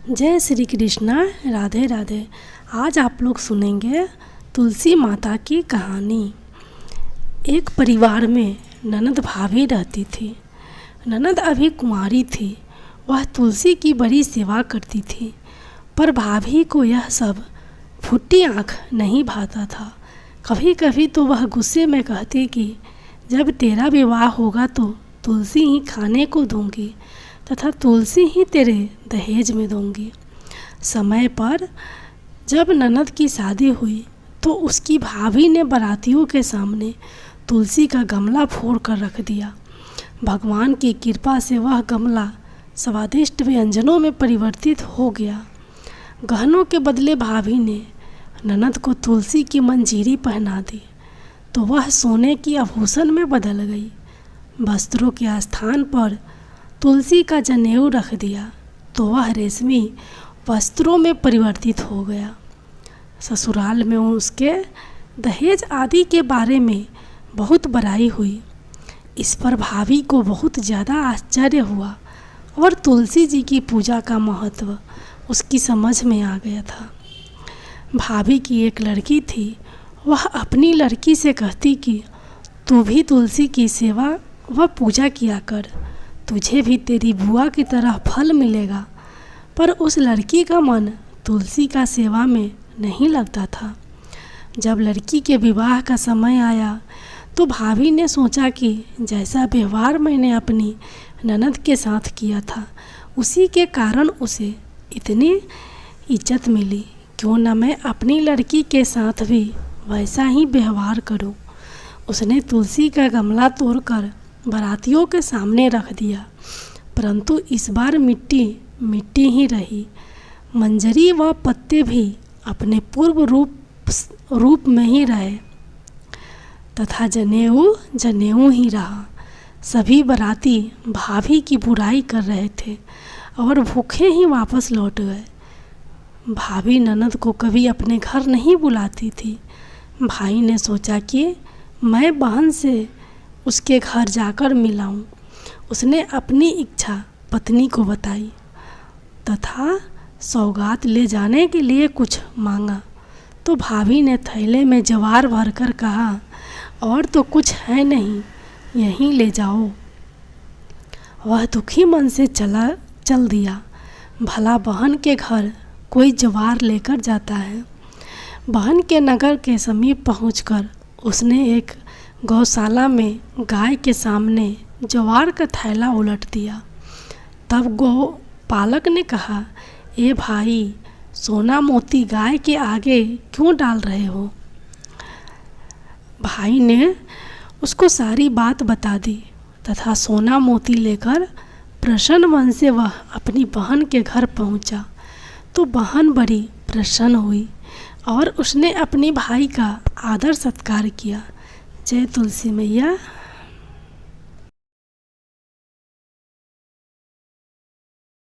जय श्री कृष्णा। राधे राधे। आज आप लोग सुनेंगे तुलसी माता की कहानी। एक परिवार में ननद भाभी रहती थी। ननद अभी कुंवारी थी। वह तुलसी की बड़ी सेवा करती थी, पर भाभी को यह सब फुट्टी आँख नहीं भाता था। कभी कभी तो वह गुस्से में कहती कि जब तेरा विवाह होगा तो तुलसी ही खाने को दूंगी तथा तुलसी ही तेरे दहेज में दूंगी। समय पर जब ननद की शादी हुई तो उसकी भाभी ने बारातियों के सामने तुलसी का गमला फोड़ कर रख दिया। भगवान की कृपा से वह गमला स्वादिष्ट व्यंजनों में परिवर्तित हो गया। गहनों के बदले भाभी ने ननद को तुलसी की मंजीरी पहना दी तो वह सोने की आभूषण में बदल गई। वस्त्रों के स्थान पर तुलसी का जनेऊ रख दिया तो वह रेशमी वस्त्रों में परिवर्तित हो गया। ससुराल में उसके दहेज आदि के बारे में बहुत बड़ाई हुई। इस पर भाभी को बहुत ज़्यादा आश्चर्य हुआ और तुलसी जी की पूजा का महत्व उसकी समझ में आ गया था। भाभी की एक लड़की थी। वह अपनी लड़की से कहती कि तू भी तुलसी की सेवा व पूजा किया कर, तुझे भी तेरी बुआ की तरह फल मिलेगा। पर उस लड़की का मन तुलसी का सेवा में नहीं लगता था। जब लड़की के विवाह का समय आया तो भाभी ने सोचा कि जैसा व्यवहार मैंने अपनी ननद के साथ किया था उसी के कारण उसे इतनी इज्जत मिली, क्यों न मैं अपनी लड़की के साथ भी वैसा ही व्यवहार करूं। उसने तुलसी का गमला तोड़कर बारातियों के सामने रख दिया, परंतु इस बार मिट्टी मिट्टी ही रही। मंजरी व पत्ते भी अपने पूर्व रूप में ही रहे तथा जनेऊ जनेऊ ही रहा। सभी बाराती भाभी की बुराई कर रहे थे और भूखे ही वापस लौट गए। भाभी ननद को कभी अपने घर नहीं बुलाती थी। भाई ने सोचा कि मैं बहन से उसके घर जाकर मिलाऊं। उसने अपनी इच्छा पत्नी को बताई तथा सौगात ले जाने के लिए कुछ मांगा तो भाभी ने थैले में ज्वार भरकर कहा, और तो कुछ है नहीं, यहीं ले जाओ। वह दुखी मन से चल दिया। भला बहन के घर कोई ज्वार लेकर जाता है। बहन के नगर के समीप पहुंचकर उसने एक गौशाला में गाय के सामने ज्वार का थैला उलट दिया। तब गौ पालक ने कहा, ए भाई, सोना मोती गाय के आगे क्यों डाल रहे हो? भाई ने उसको सारी बात बता दी तथा सोना मोती लेकर प्रसन्न मन से वह अपनी बहन के घर पहुंचा तो बहन बड़ी प्रसन्न हुई और उसने अपने भाई का आदर सत्कार किया। जय तुलसी मैया।